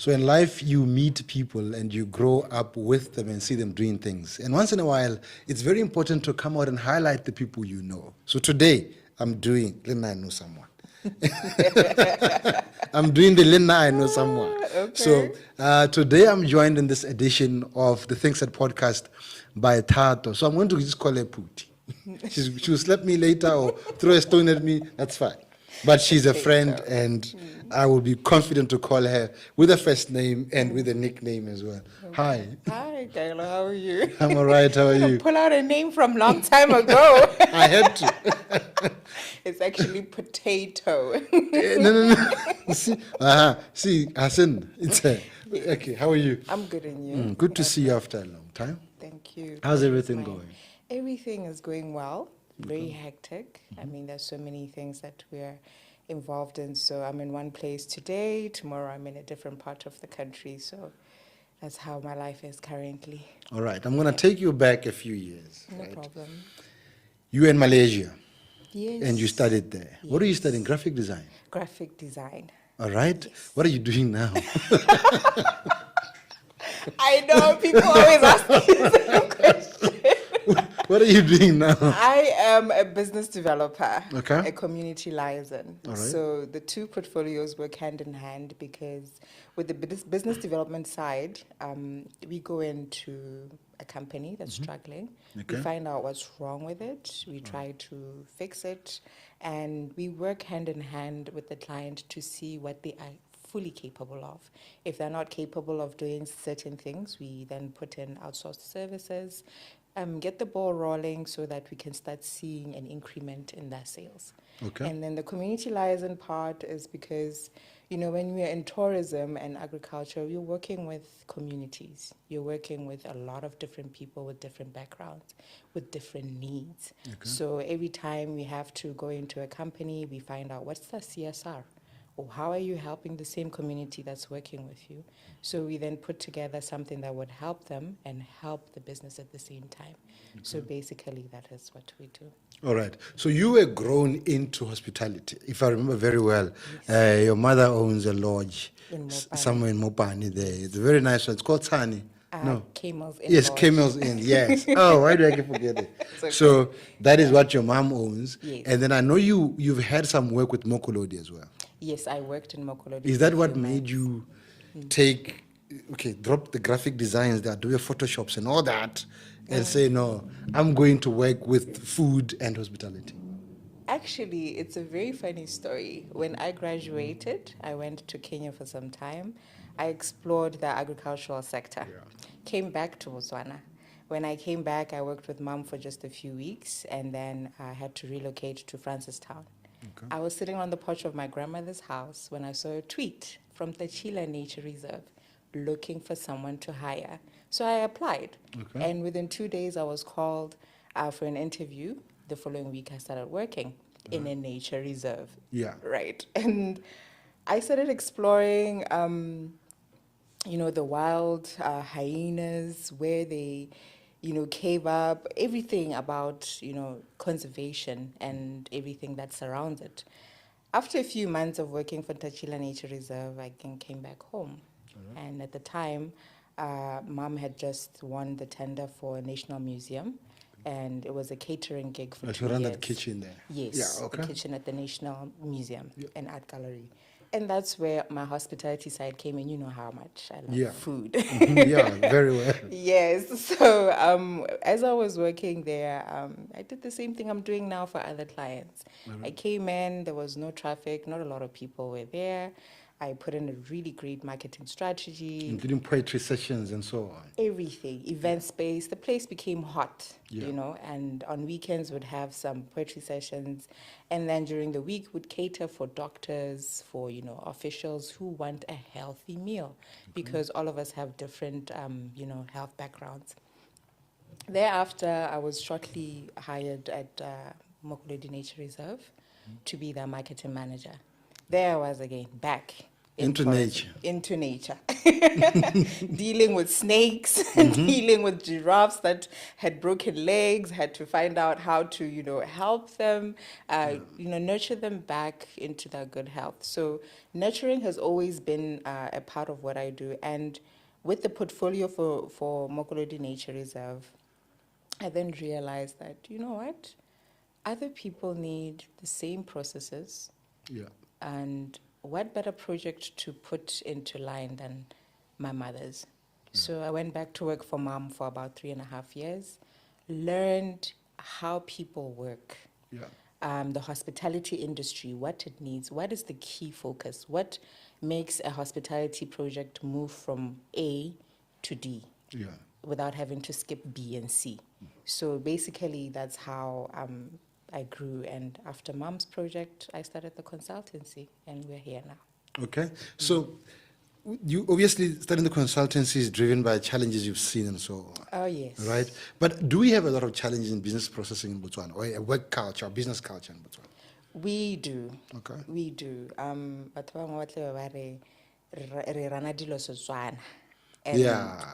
So in life, you meet people and you grow up with them and see them doing things. And once in a while, it's very important to come out and highlight the people you know. So today, I'm doing Lena, I know someone. I'm doing the Lena, I know someone. Okay. So today, I'm joined in this edition of the Things That podcast by Lethato. So I'm going to just call her Putty. She'll slap me later or throw a stone at me. That's fine. But she's a friend, and I will be confident to call her with a first name and with a nickname as well. Okay. Hi. Hi, Kaelo. How are you? I'm all right. How are you? Pull out a name from long time ago. I had to. It's actually potato. No. See, Hassan. Okay. How are you? I'm good, and you? Good to see you after a long time. Thank you. How's everything going? Everything is going well. Very hectic. I mean, there's so many things that we're involved in. So I'm in one place today. Tomorrow I'm in a different part of the country. So that's how my life is currently. All right. I'm going to take you back a few years. No problem. You were in Malaysia. Yes. And you studied there. Yes. What are you studying? Graphic design? Graphic design. All right. Yes. What are you doing now? I know, people always ask me the same question. What are you doing now? I am a business developer, okay. A community liaison. All right. So the two portfolios work hand in hand because with the business development side, we go into a company that's struggling. Okay. We find out what's wrong with it. We try to fix it. And we work hand in hand with the client to see what they are fully capable of. If they're not capable of doing certain things, we then put in outsourced services, get the ball rolling so that we can start seeing an increment in their sales. Okay. And then the community liaison part is because, you know, when we're in tourism and agriculture, you're working with communities. You're working with a lot of different people with different backgrounds, with different needs. Okay. So every time we have to go into a company, we find out what's the CSR? Or how are you helping the same community that's working with you? So we then put together something that would help them and help the business at the same time. Okay. So basically, that is what we do. All right. So you were grown into hospitality, if I remember very well. Yes. Your mother owns a lodge somewhere in Mopani there. It's a very nice one. It's called Tani. No. Camels Inn. Yes, Lodge. Camels Inn, yes. Oh, why do I forget it? Okay. So that is what your mom owns. Yes. And then I know you've had some work with Mokolodi as well. Yes, I worked in Mokolodi. Is that what made you drop the graphic designs that do your Photoshops and all that and say, no, I'm going to work with food and hospitality? Actually, it's a very funny story. When I graduated, I went to Kenya for some time. I explored the agricultural sector, came back to Botswana. When I came back, I worked with Mom for just a few weeks, and then I had to relocate to Francistown. Okay. I was sitting on the porch of my grandmother's house when I saw a tweet from Khanyisile Nature Reserve looking for someone to hire. So I applied. Okay. And within 2 days, I was called for an interview. The following week, I started working in a nature reserve. Yeah. Right. And I started exploring, the wild hyenas, where they cave up, everything about, conservation and everything that surrounds it. After a few months of working for Khanyisile Nature Reserve, I came back home. Right. And at the time, Mom had just won the tender for a national museum, and it was a catering gig for 2 years. To run that kitchen there? Yes, yeah, okay. The kitchen at the National Museum and Art Gallery. And that's where my hospitality side came in. You know how much I love food. Yeah, very well. Yes. So as I was working there, I did the same thing I'm doing now for other clients. Mm-hmm. I came in, there was no traffic, not a lot of people were there. I put in a really great marketing strategy. Including poetry sessions and so on. Everything, event space. The place became hot, and on weekends would have some poetry sessions. And then during the week would cater for doctors, for, officials who want a healthy meal, because all of us have different, health backgrounds. Thereafter, I was shortly hired at Mokolodi Nature Reserve to be the marketing manager. There I was again, back. Into nature. Into nature. dealing with snakes, dealing with giraffes that had broken legs, had to find out how to, help them, nurture them back into their good health. So nurturing has always been a part of what I do. And with the portfolio for Mokolodi Nature Reserve, I then realized that, you know what? Other people need the same processes. Yeah. And what better project to put into line than my mother's? So I went back to work for mom for about 3.5 years, learned how people work. Yeah. The hospitality industry, what it needs, what is the key focus, what makes a hospitality project move from A to D Yeah. without having to skip B and C. So basically, that's how I grew. And after mom's project, I started the consultancy, and we're here now. Okay. So you obviously studying the consultancy is driven by challenges you've seen and so on. Oh, yes. Right. But do we have a lot of challenges in business processing in Botswana, or a work culture, business culture in Botswana? We do. Okay. We do. Batho bangwe ba tla be ba re, re rana dilo Setswana. And Yeah.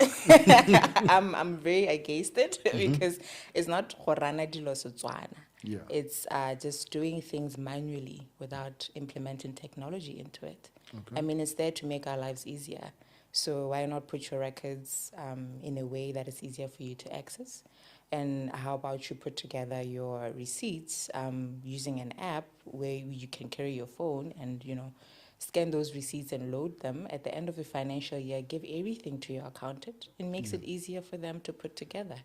I'm very against it because it's not go rana dilo Setswana. Yeah. It's just doing things manually without implementing technology into it. Okay. I mean, it's there to make our lives easier. So why not put your records in a way that is easier for you to access? And how about you put together your receipts using an app where you can carry your phone and, scan those receipts and load them. At the end of the financial year, give everything to your accountant. It makes it easier for them to put together.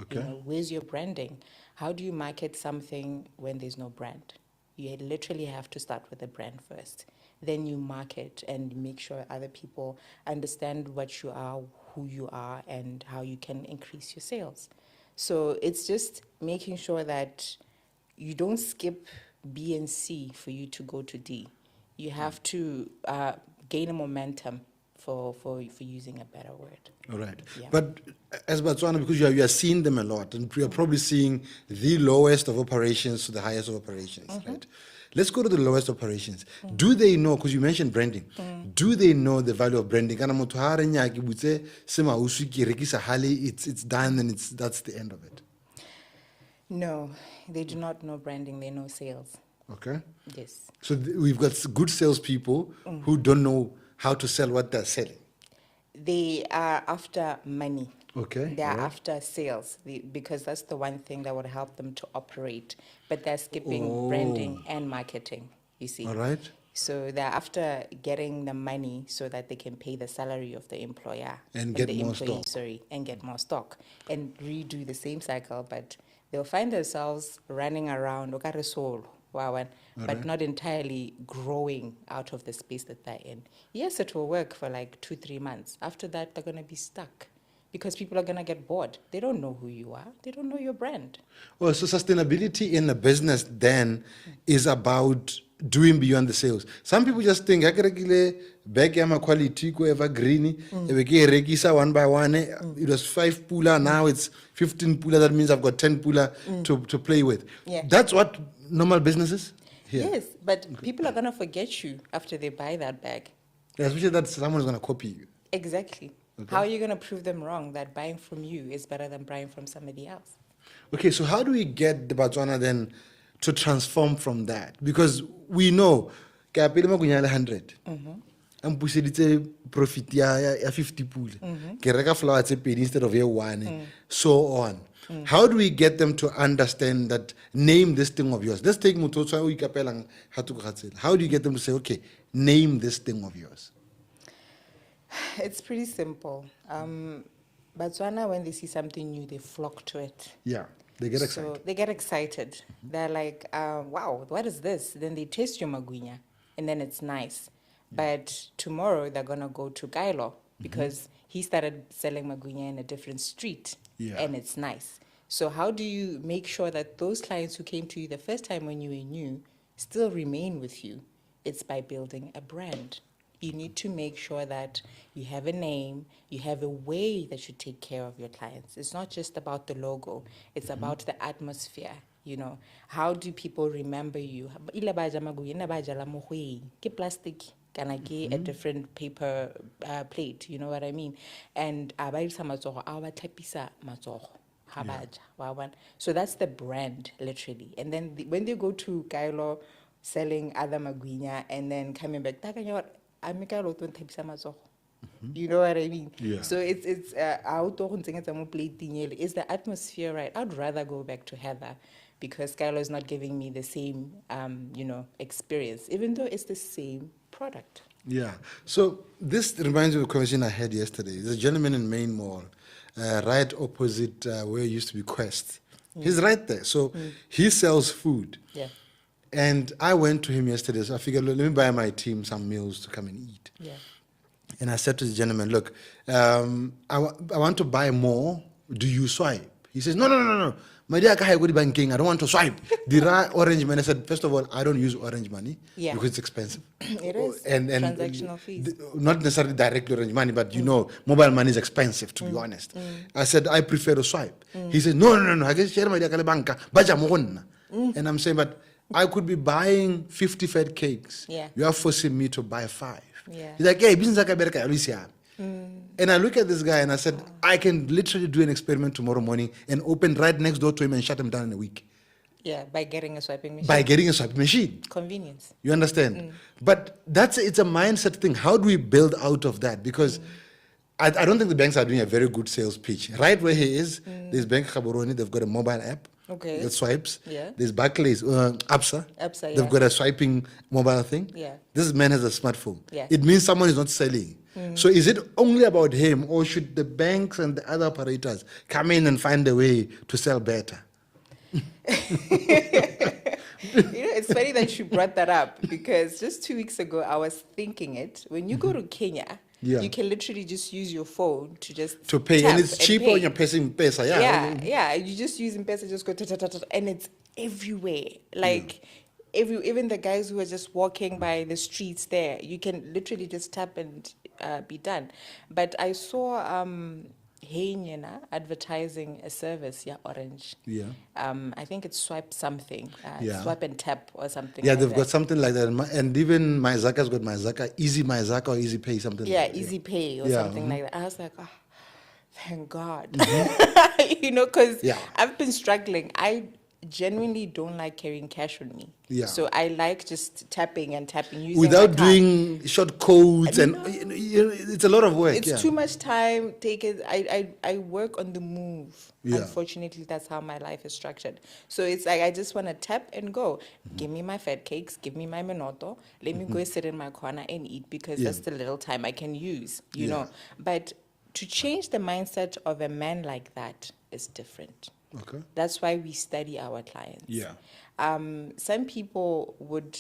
Okay. Where's your branding? How do you market something when there's no brand? You literally have to start with a brand first. Then you market and make sure other people understand what you are, who you are, and how you can increase your sales. So it's just making sure that you don't skip B and C for you to go to D. You have to gain a momentum for using a better word. All right. Yeah. But as Botswana, because you are seeing them a lot, and you are probably seeing the lowest of operations to the highest of operations, right? Let's go to the lowest operations. Do they know, because you mentioned branding, do they know the value of branding? Kana motho ha re nya ke butse se mauswi ke rekisa hale, it's done and that's the end of it. No, they do not know branding, they know sales. Okay. Yes. So we've got good salespeople who don't know how to sell what they're selling. They are after money. Okay. They are alright. after sales because that's the one thing that would help them to operate. But they're skipping Oh. branding and marketing, you see. All right. So they're after getting the money so that they can pay the salary of the employer. And get the more employee, stock. Sorry, and get more stock. And redo the same cycle, but they'll find themselves running around, but Alright. not entirely growing out of the space that they're in. Yes, it will work for like 2-3 months. After that, they're going to be stuck because people are going to get bored. They don't know who you are. They don't know your brand. Well, so sustainability in a business then is about doing beyond the sales. Some people just think, I can bag my quality, go evergreen, regisa one by one. It was 5 pula, now it's 15 pula. That means I've got 10 pula to play with. Yeah. That's what normal business is here. Yes, but people are going to forget you after they buy that bag. Yeah, especially that someone is going to copy you. Exactly. Okay. How are you going to prove them wrong that buying from you is better than buying from somebody else? Okay, so how do we get the Botswana then to transform from that? Because we know, ke apere makunya le 100. Am puseditse profit ya 50 pula. Ke reka flower tse pedi instead of 1, so on. How do we get them to understand that, name this thing of yours? Let's take Mutotsa o ikapelang hatuko gatsela. How do you get them to say, okay, name this thing of yours? It's pretty simple. Botswana, when they see something new, they flock to it. Yeah, they get excited. So they get excited. They're like, wow, what is this? Then they taste your magunya, and then it's nice. But tomorrow they're going to go to Kaelo because he started selling magunya in a different street, Yeah. and it's nice. So how do you make sure that those clients who came to you the first time when you were new still remain with you? It's by building a brand. You need to make sure that you have a name, you have a way that you take care of your clients. It's not just about the logo, it's about the atmosphere. How do people remember you? Ile ba ja magunya, ina ba jala mo go eng? Ke plastic. Can I get a different paper plate? You know what I mean? And abairisa matsogo, awa tlhapisa matsogo. So that's the brand, literally. And then when they go to Kaelo selling other magwinya and then coming back, I'm you know what I mean? Yeah. So it's it's the atmosphere right? I'd rather go back to Heather because Kaelo is not giving me the same experience, even though it's the same product. Yeah. So this reminds me of a conversation I had yesterday. There's a gentleman in Main Mall, right opposite where it used to be Quest. He's right there. So he sells food. Yeah. And I went to him yesterday, so I figured, let me buy my team some meals to come and eat. Yeah. And I said to the gentleman, look, I want to buy more. Do you swipe? He says, no. My dear, I go to banking. I don't want to swipe. The orange money. I said, first of all, I don't use orange money because it's expensive. It is. And Transactional fees. Not necessarily directly orange money, but you know, mobile money is expensive, to be honest. I said, I prefer to swipe. He said, no. I guess share my dear banka. And I'm saying, but I could be buying 50 fat cakes. Yeah. You are forcing me to buy 5. Yeah. He's like, hey, business and I look at this guy and I said, I can literally do an experiment tomorrow morning and open right next door to him and shut him down in a week. Yeah, by getting a swiping machine. By getting a swiping machine. Convenience. You understand? But it's a mindset thing. How do we build out of that? Because I don't think the banks are doing a very good sales pitch. Right where he is, there's Bank Gaborone, they've got a mobile app. Okay. That swipes. Yeah. There's Barclays, ABSA. ABSA, They've got a swiping mobile thing. Yeah. This man has a smartphone. Yeah. It means someone is not selling. So is it only about him, or should the banks and the other operators come in and find a way to sell better? It's funny that you brought that up because just 2 weeks ago I was thinking it. When you go to Kenya, Yeah. you can literally just use your phone to pay, tap and it's cheaper pay. when you're pressing pesa. Yeah. You just use M-Pesa, just go and it's everywhere. Like even the guys who are just walking by the streets there, you can literally just tap and be done. But I saw Hanyena advertising a service, Orange. Yeah. I think it's swipe something, Yeah. swipe and tap or something. Yeah, like they've that. got something like that. And even my Zaka's got my Zaka, Easy My Zaka or Easy Pay, something Yeah, like that. Easy Pay or Yeah, something like that. I was like, oh, thank God. Mm-hmm. Because Yeah. I've been struggling. I genuinely don't like carrying cash on me. Yeah. So I like just tapping using Without my card. doing short codes and No. it's a lot of work. It's too much time taken. I work on the move. Yeah. Unfortunately, that's how my life is structured. So it's like I just want to tap and go. Give me my fat cakes. Give me my menoto. Let me go sit in my corner and eat because that's the little time I can use, you know. But to change the mindset of a man like that is different. Okay. That's why we study our clients. Yeah. Some people would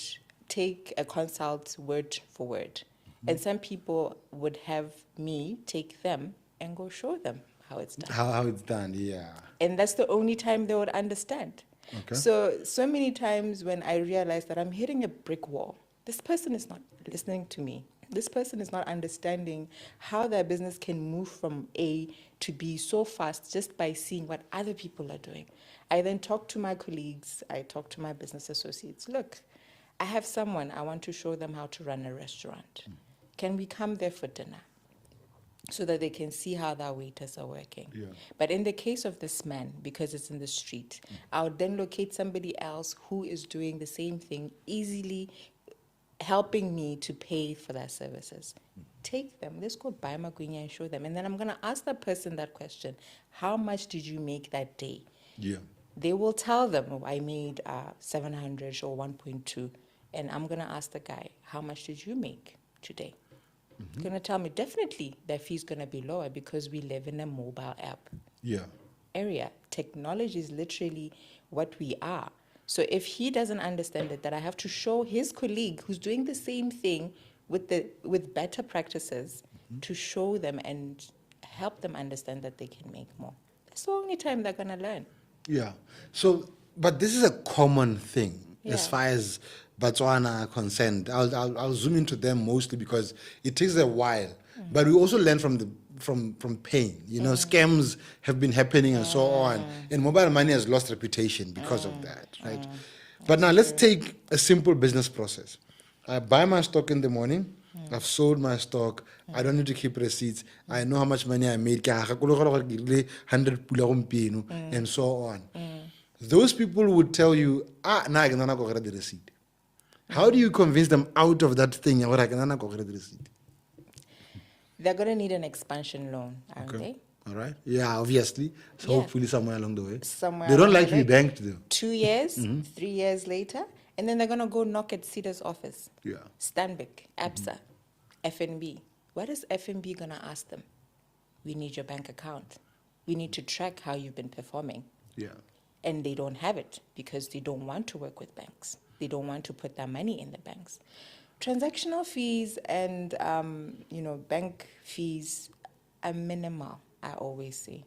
take a consult word for word, and some people would have me take them and go show them how it's done. How it's done, yeah. And that's the only time they would understand. Okay. So many times when I realize that I'm hitting a brick wall, this person is not listening to me. This person is not understanding how their business can move from A to B so fast just by seeing what other people are doing. I then talk to my colleagues, I talk to my business associates. Look, I have someone, I want to show them how to run a restaurant. Can we come there for dinner? So that they can see how their waiters are working. Yeah. But in the case of this man, because it's in the street, I would then locate somebody else who is doing the same thing, easily helping me to pay for their services. Take them, let's go buy magwinya and show them. And then I'm gonna ask that person that question, how much did you make that day? Yeah. They will tell them, oh, I made 700 or 1.2. And I'm gonna ask the guy, how much did you make today? He's gonna tell me, definitely their fee's gonna be lower because we live in a mobile app Yeah. area. Technology is literally what we are. So if he doesn't understand it, that I have to show his colleague who's doing the same thing with better practices to show them and help them understand that they can make more. That's the only time they're gonna learn. Yeah. So, but this is a common thing as Yeah. far as Botswana are concerned. I'll zoom into them mostly because it takes a while. But we also learn from pain. You know, scams have been happening and so on. And mobile money has lost reputation because of that, right? But now let's take a simple business process. I buy my stock in the morning. I've sold my stock. I don't need to keep receipts. I know how much money I made. Ke a gakologa gore ke dirile 100 pula gompieno, and so on. Those people would tell you, na ke nana go get the receipt. How do you convince them out of that thing? They're going to need an expansion loan, aren't they? All right. Yeah, obviously. So Yeah. hopefully somewhere along the way. Somewhere They don't along like the to be way. banked though. 2 years, 3 years later, and then they're going to go knock at Cedar's office. Yeah. Stanbic, ABSA, FNB. What is FNB going to ask them? We need your bank account. We need to track how you've been performing. Yeah. And they don't have it because they don't want to work with banks. They don't want to put their money in the banks. Transactional fees and bank fees are minimal, I always say.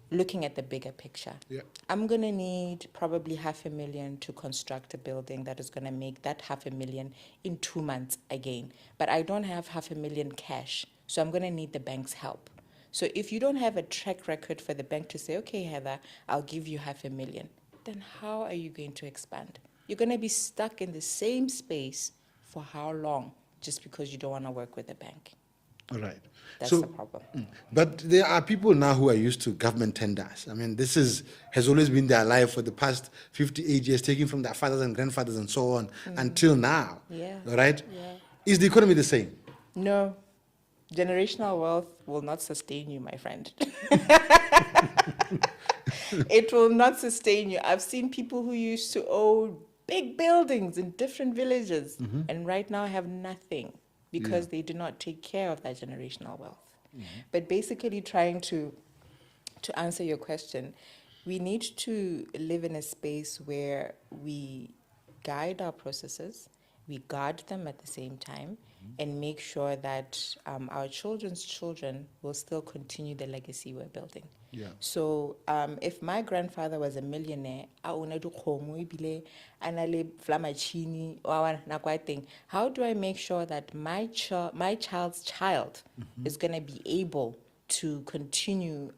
Looking at the bigger picture. Yeah. I'm gonna need probably $500,000 to construct a building that is gonna make that $500,000 in 2 months again. But I don't have $500,000 cash, so I'm gonna need the bank's help. So if you don't have a track record for the bank to say, okay, Heather, I'll give you $500,000, then how are you going to expand? You're going to be stuck in the same space for how long, just because you don't want to work with the bank. All right. That's So, the problem. But there are people now who are used to government tenders. I mean, this has always been their life for the past 58 years, taking from their fathers and grandfathers and so on until now. Yeah. All right? Yeah. Is the economy the same? No. Generational wealth will not sustain you, my friend. It will not sustain you. I've seen people who used to own big buildings in different villages and right now have nothing because they do not take care of that generational wealth. But basically trying to answer your question, we need to live in a space where we guide our processes, we guard them at the same time, and make sure that our children's children will still continue the legacy we're building. Yeah. So if my grandfather was a millionaire, how do I make sure that my child's child is going to be able to continue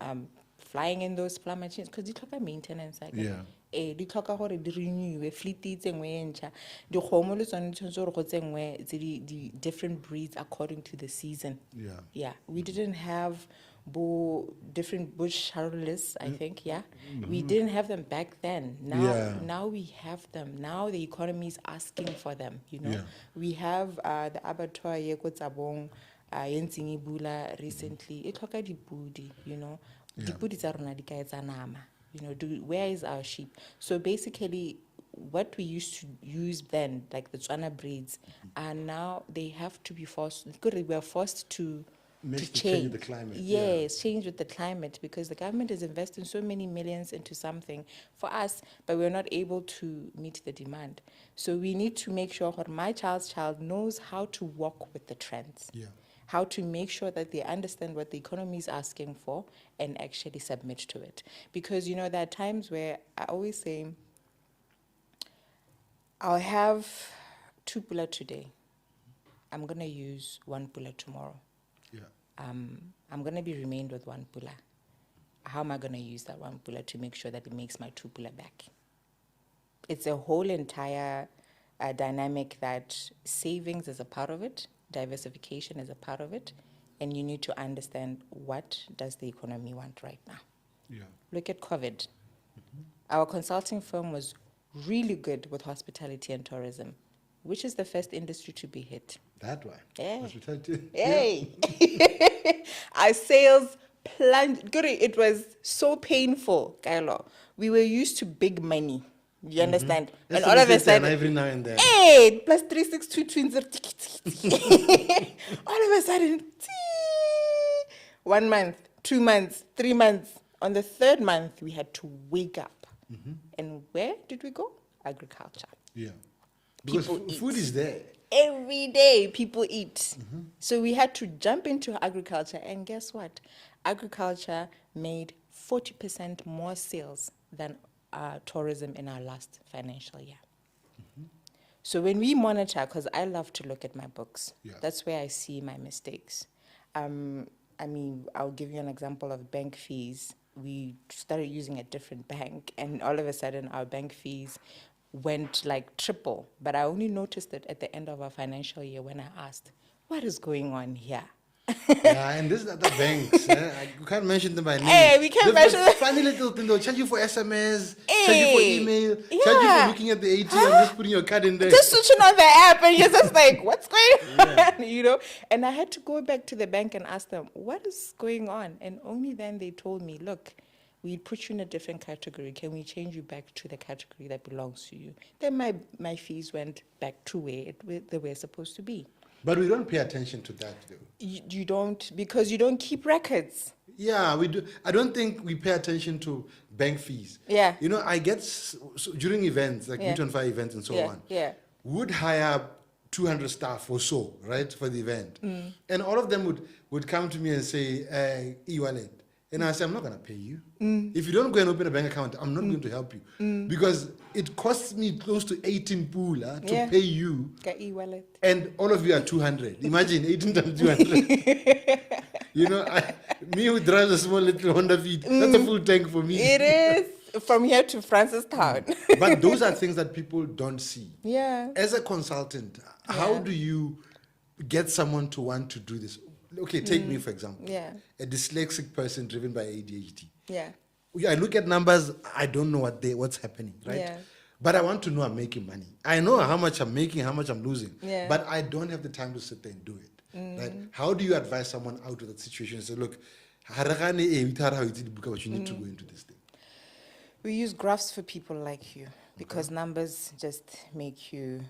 flying in those fly machines? Because you talk about maintenance. Yeah. Di tlhoka gore di renewe, fleet e tsengwe e ntšha, dikgomo le tsone tshwanetse gore go tsenngwe tse di different breeds according to the season. Yeah, we didn't have different bush Charolais, I think. We didn't have them back then. Now we have them. Now the economy is asking for them. We have the abattoir ye ko Tsabong, yentseng e bula recently. E tlhoka dipudi, dipudi tsa rona di ka etsa nama. Where is our sheep? So basically, what we used to use then, like the Tswana breeds, and now they have to be forced. We are forced to change with the climate. Yes, change with the climate, because the government is investing so many millions into something for us, but we're not able to meet the demand. So we need to make sure that my child's child knows how to walk with the trends. How to make sure that they understand what the economy is asking for and actually submit to it. Because, there are times where I always say, I'll have 2 pula today. I'm going to use 1 pula tomorrow. I'm going to be remained with 1 pula. How am I going to use that 1 pula to make sure that it makes my 2 pula back? It's a whole entire dynamic that savings is a part of it. Diversification is a part of it, and you need to understand what does the economy want right now. Look at COVID. Our consulting firm was really good with hospitality and tourism, which is the first industry to be hit. That one. Yeah. Hospitality. Hey. Our sales plunged. Good. It was so painful, Kaelo. We were used to big money. You understand? That's and all of a sudden, every now and then. hey, plus 362 twins. All of a sudden, 1 month, 2 months, 3 months. On the 3rd month, we had to wake up. And where did we go? Agriculture. Because People eat. food is there. Every day, people eat. So we had to jump into agriculture. And guess what? Agriculture made 40% more sales than tourism in our last financial year. So when we monitor, because I love to look at my books, that's where I see my mistakes. I'll give you an example of bank fees. We started using a different bank, and all of a sudden our bank fees went like triple. But I only noticed it at the end of our financial year when I asked, what is going on here? Yeah, and this is the banks. You can't mention them by name. Hey, we can't mention them. Funny little thing. They'll charge you for SMS, charge you for Hey, email, charge you yeah. for looking at the ATM, just putting your card in there. Just switching on the app, and you're just like, what's going on? You know? And I had to go back to the bank and ask them, what is going on? And only then they told me, look, we put you in a different category. Can we change you back to the category that belongs to you? Then my fees went back to where they were supposed to be. But we don't pay attention to that, though. You don't, because you don't keep records. Yeah, we do. I don't think we pay attention to bank fees. Yeah. You know, I get during events like Yeah. Meet on Fire events and so on. Yeah. Would hire 200 staff or so, right, for the event, and all of them would come to me and say, "E-wallet," and I say, "I'm not going to pay you. If you don't go and open a bank account, I'm not going to help you because it costs me close to 18 pula to pay you." Got e-wallet. And all of you are 200. Imagine 18 times 200. You know, me who drives a small little Honda Fit, that's a full tank for me. It is from here to Francistown. But those are things that people don't see. Yeah. As a consultant, how do you get someone to want to do this? Okay, take me for example. Yeah. A dyslexic person driven by ADHD. Yeah. I look at numbers, I don't know what's happening, right? Yeah. But I want to know I'm making money. I know how much I'm making, how much I'm losing. Yeah. But I don't have the time to sit there and do it. Right? How do you advise someone out of that situation and say, look, but you need to go into this thing? We use graphs for people like you because numbers just make you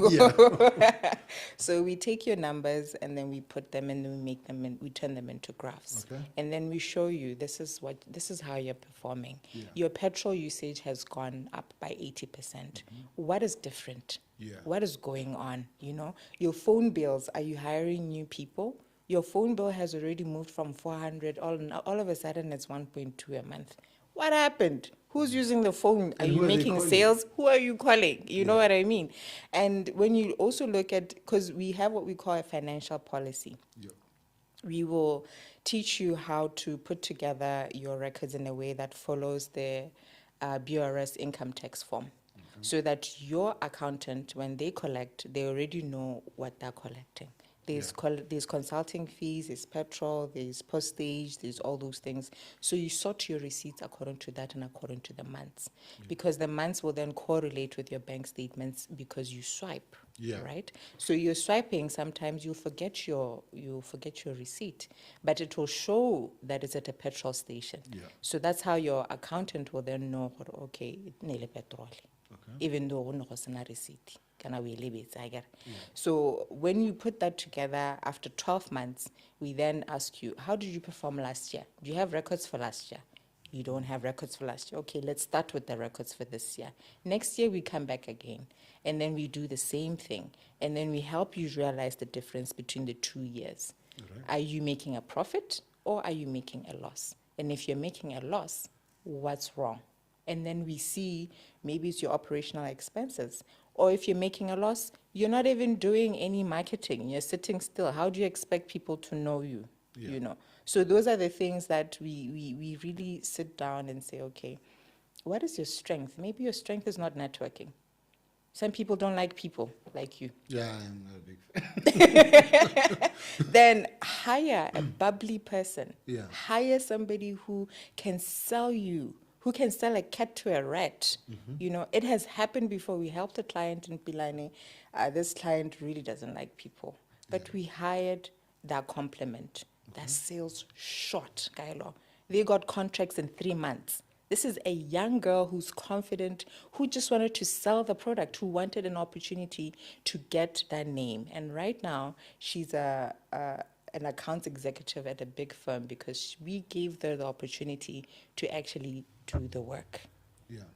Yeah. So we take your numbers and then we put them and then we make them we turn them into graphs. Okay. And then we show you this is how you're performing. Yeah. Your petrol usage has gone up by 80%. What is different? Yeah. What is going on? You know, your phone bills, are you hiring new people? Your phone bill has already moved from 400, all of a sudden it's 1.2 a month. What happened? Who's using the phone? Are And you who are they making calling? sales? Who are you calling? You know what I mean? And when you also look at, because we have what we call a financial policy. Yeah. We will teach you how to put together your records in a way that follows the BRS income tax form. So that your accountant, when they collect, they already know what they're collecting. There's consulting fees, there's petrol, there's postage, there's all those things. So you sort your receipts according to that and according to the months. Because the months will then correlate with your bank statements because you swipe. Yeah. Right? So you're swiping, sometimes you'll forget your receipt, but it will show that it's at a petrol station. Yeah. So that's how your accountant will then know, okay, it nearly petrol. Okay. Even though we have a receipt. So when you put that together after 12 months, we then ask you, how did you perform last year? Do you have records for last year? You don't have records for last year. Okay, let's start with the records for this year. Next year, we come back again, and then we do the same thing. And then we help you realize the difference between the 2 years. Right. Are you making a profit or are you making a loss? And if you're making a loss, what's wrong? And then we see maybe it's your operational expenses. Or if you're making a loss, you're not even doing any marketing. You're sitting still. How do you expect people to know you? Yeah. You know. So those are the things that we really sit down and say, okay, what is your strength? Maybe your strength is not networking. Some people don't like people like you. Yeah, I'm not a big fan. Then hire a bubbly person. Yeah. Hire somebody who can sell you, who can sell a cat to a rat. You know, it has happened before. We helped a client in Pilane. This client really doesn't like people. But we hired their complement. Their sales shot, Kaelo. They got contracts in 3 months. This is a young girl who's confident, who just wanted to sell the product, who wanted an opportunity to get that name. And right now, she's an accounts executive at a big firm because we gave her the opportunity to actually do the work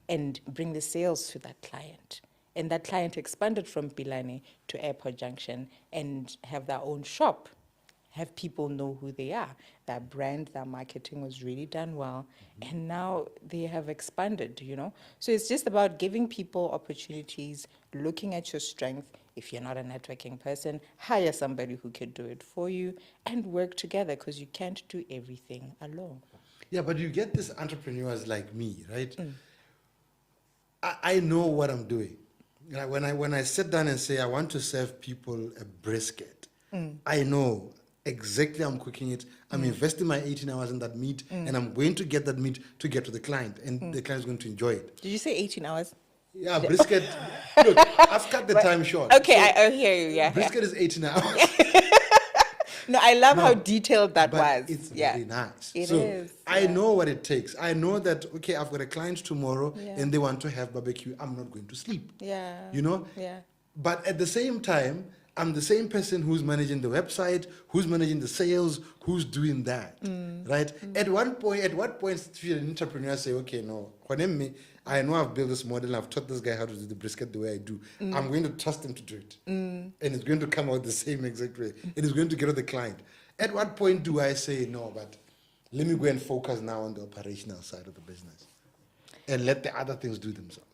and bring the sales to that client. And that client expanded from Pilane to Airport Junction and have their own shop. Have people know who they are. Their brand, their marketing was really done well. And now they have expanded, you know. So it's just about giving people opportunities, looking at your strength. If you're not a networking person, hire somebody who can do it for you and work together because you can't do everything alone. Yeah, but you get these entrepreneurs like me, right? I know what I'm doing. You know, when I sit down and say I want to serve people a brisket, I know exactly I'm cooking it. I'm investing my 18 hours in that meat, and I'm going to get that meat to get to the client, and the client is going to enjoy it. Did you say 18 hours? Yeah, brisket. Look, I've cut the time short. Okay, So I hear you. Yeah. brisket is 18 hours. No, I love how No, detailed that but was. it's Yeah. very nice. It so is, I yeah. know what it takes. I know that, okay, I've got a client tomorrow Yeah. and they want to have barbecue. I'm not going to sleep. Yeah. You know? Yeah. But at the same time, I'm the same person who's managing the website, who's managing the sales, who's doing that. Right? At what point should an entrepreneur say, okay, no, I know I've built this model, I've taught this guy how to do the brisket the way I do. I'm going to trust him to do it. And it's going to come out the same exact way. It is going to get to the client. At what point do I say, no, but let me go and focus now on the operational side of the business and let the other things do themselves?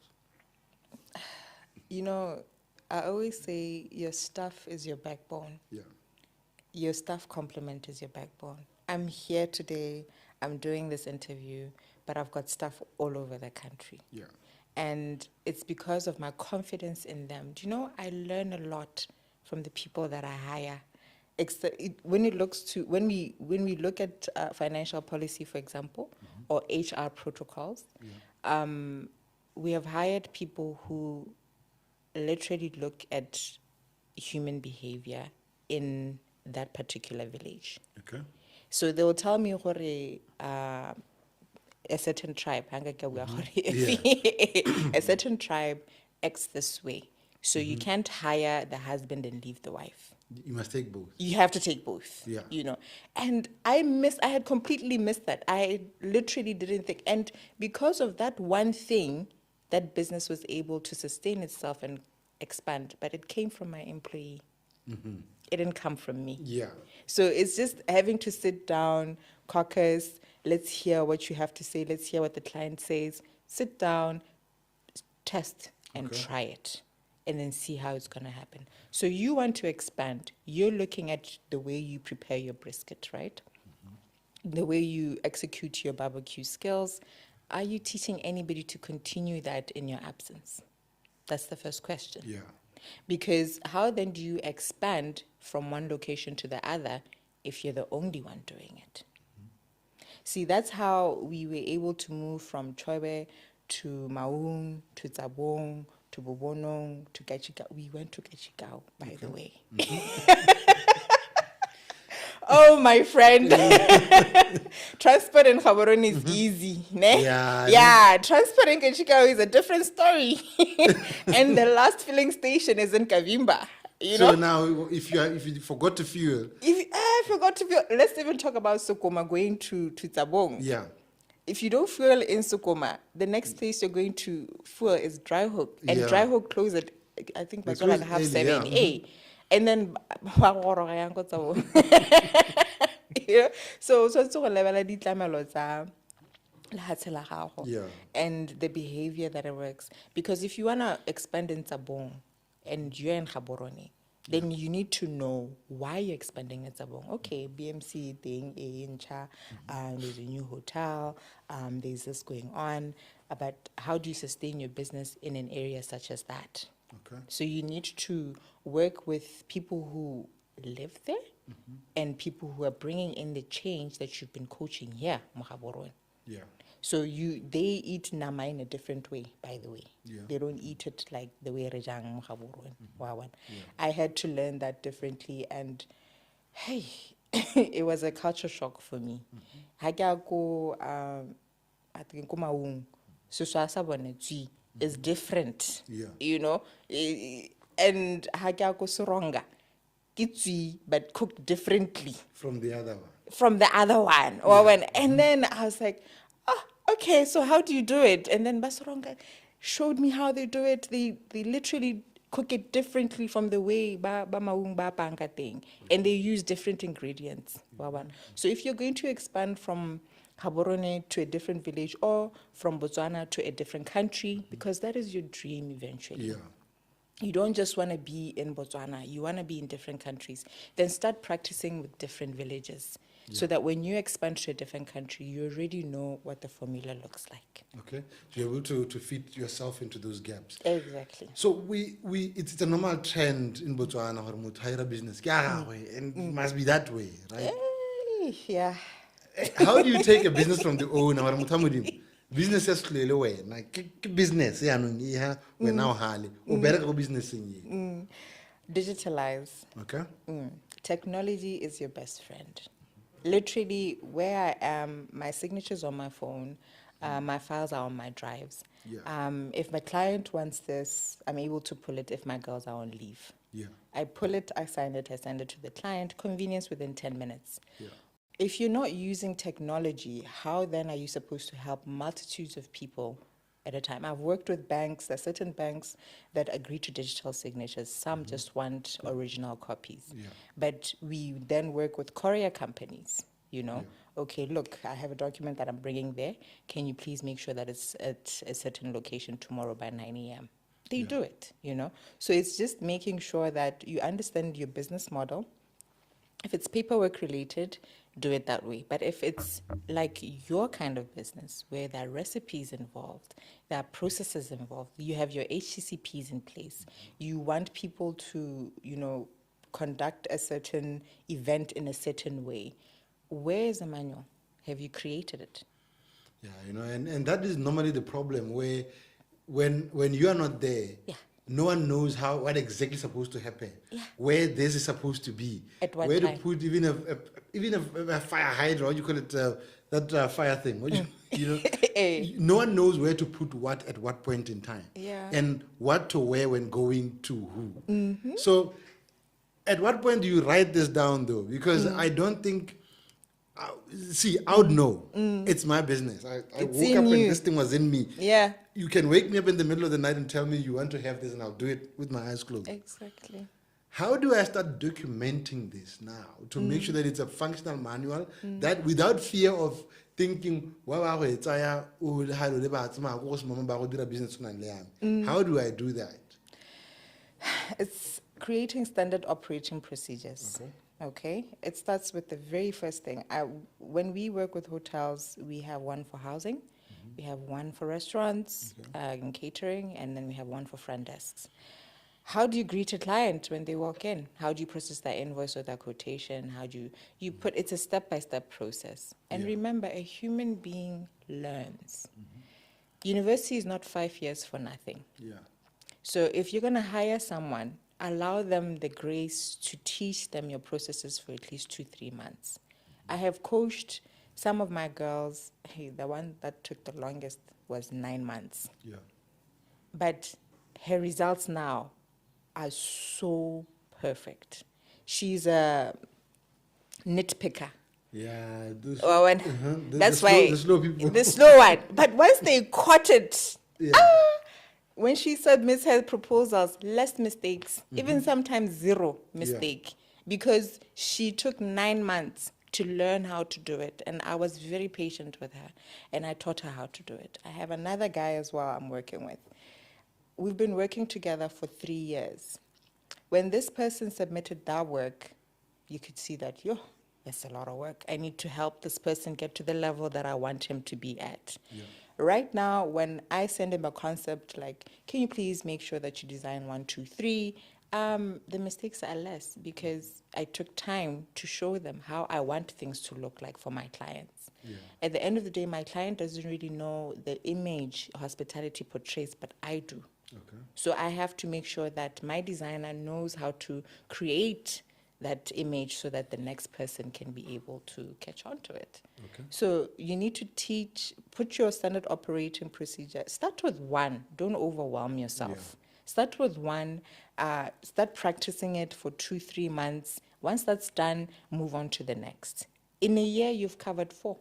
You know, I always say your stuff is your backbone. Yeah. Your staff complement is your backbone. I'm here today, I'm doing this interview, but I've got staff all over the country. Yeah. And it's because of my confidence in them. Do you know, I learn a lot from the people that I hire. When we look at financial policy, for example, or HR protocols, we have hired people who literally look at human behavior in that particular village. Okay. So they will tell me a certain tribe, a certain tribe acts this way. So you can't hire the husband and leave the wife. You must take both. You have to take both. Yeah. You know. And I had completely missed that. I literally didn't think. And because of that one thing, that business was able to sustain itself and expand. But it came from my employee. It didn't come from me. Yeah. So it's just having to sit down, caucus, let's hear what you have to say, let's hear what the client says, sit down, test, and try it, and then see how it's going to happen. So you want to expand. You're looking at the way you prepare your brisket, right? The way you execute your barbecue skills. Are you teaching anybody to continue that in your absence? That's the first question. Yeah. Because how then do you expand from one location to the other if you're the only one doing it? See, that's how we were able to move from Chobe to Maung, to Tsabong, to Bobonong, to Kachikau. We went to Kachikau, by the way. Oh, my friend. Transport in Gaborone is easy. Ne? Yeah, transport in Kachikau is a different story. And the last filling station is in Kavimba. So now, if you forgot to fuel. I forgot to fuel. Let's even talk about Sokoma going to Tsabong. Yeah. If you don't fuel in Sokoma, the next place you're going to fuel is Dry Hook. And Dry Hook closed at, I think, by like 7:30. Yeah. And then, so it's a level of and the behavior that it works. Because if you want to expand in Tsabong and you're in Gaborone, then you need to know why you're expanding in Tsabong. Okay, BMC thing, there's a new hotel, there's this going on, but how do you sustain your business in an area such as that? Okay. So you need to work with people who live there and people who are bringing in the change that you've been coaching here, Mogaborone. Yeah. So they eat nama in a different way, by the way. Yeah. They don't eat it like the way Rejang Mogaborone. I had to learn that differently, and hey, it was a culture shock for me. Hagako, I think Maung, Kaelo Sabone is different. Yeah. You know, and Hagako Soronga, but cooked differently From the other one. From the other one. And then I was like, oh, okay, so how do you do it? And then Basoronga showed me how they do it. They literally cook it differently from the way Maung ba panga thing. And they use different ingredients. So if you're going to expand from Gaborone to a different village or from Botswana to a different country, because that is your dream eventually. Yeah. You don't just want to be in Botswana, you want to be in different countries. Then start practicing with different villages. so that when you expand to a different country, you already know what the formula looks like. Okay, so you're able to fit yourself into those gaps. Exactly. So it's a normal trend in Botswana or motho hire a business, and it must be that way, right? Yeah. How do you take a business from the owner or motho a modimo? Business is clearly way, like business, we're now hali, or better business in you. Digitalize. Okay. Technology is your best friend. Literally, where I am, my signature's on my phone, my files are on my drives. Yeah. If my client wants this, I'm able to pull it if my girls are on leave. Yeah. I pull it, I sign it, I send it to the client, convenience within 10 minutes. Yeah. If you're not using technology, how then are you supposed to help multitudes of people at a time? I've worked with banks. There are certain banks that agree to digital signatures. Some just want original copies. Yeah. But we then work with courier companies, Okay, look, I have a document that I'm bringing there. Can you please make sure that it's at a certain location tomorrow by 9 a.m.? They do it, So it's just making sure that you understand your business model. If it's paperwork related, do it that way. But if it's like your kind of business where there are recipes involved, there are processes involved, you have your HCCPs in place, you want people to, conduct a certain event in a certain way, where is the manual? Have you created it? Yeah, and that is normally the problem where when you are not there, no one knows what exactly is supposed to happen, where this is supposed to be, at what where time? to put even a fire hydrant, what you call it, that fire thing. No one knows where to put what at what point in time, and what to wear when going to who. So, at what point do you write this down though? Because I don't think. I would know. It's my business. I woke up and this thing was in me. Yeah. You can wake me up in the middle of the night and tell me you want to have this, and I'll do it with my eyes closed. Exactly. How do I start documenting this now to make sure that it's a functional manual that without fear of thinking, how do I do that? It's creating standard operating procedures. Okay. It starts with the very first thing. When we work with hotels, we have one for housing, we have one for restaurants and catering, and then we have one for front desks. How do you greet a client when they walk in? How do you process their invoice or their quotation? How do you put, it's a step-by-step process. And remember, a human being learns. University is not 5 years for nothing. Yeah. So if you're going to hire someone, allow them the grace to teach them your processes for at least 2-3 months. I have coached some of my girls. The one that took the longest was 9 months. Yeah. But her results now are so perfect. She's a nitpicker. Yeah. That's why the slow people. The slow one. But once they caught it, when she submits her proposals, less mistakes, even sometimes zero mistake, because she took 9 months to learn how to do it. And I was very patient with her, and I taught her how to do it. I have another guy as well I'm working with. We've been working together for 3 years. When this person submitted that work, you could see that, that's a lot of work. I need to help this person get to the level that I want him to be at. Yeah. Right now, when I send him a concept like, can you please make sure that you design 1, 2, 3, the mistakes are less because I took time to show them how I want things to look like for my clients. Yeah. At the end of the day, my client doesn't really know the image hospitality portrays, but I do. Okay. So I have to make sure that my designer knows how to create that image so that the next person can be able to catch on to it. Okay. So you need to put your standard operating procedure. Start with one. Don't overwhelm yourself. Yeah. Start with one. Start practicing it for 2-3 months. Once that's done, move on to the next. In a year, you've covered 4.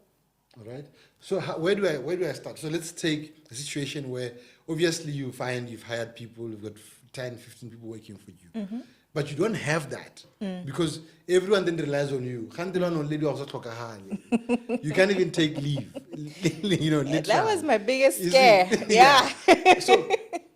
All right. So where do I start? So let's take a situation where obviously you find you've hired people, you've got 10, 15 people working for you. Mm-hmm. But you don't have that because everyone then relies on you. You can't even take leave. Literally. That was my biggest scare. Yeah. So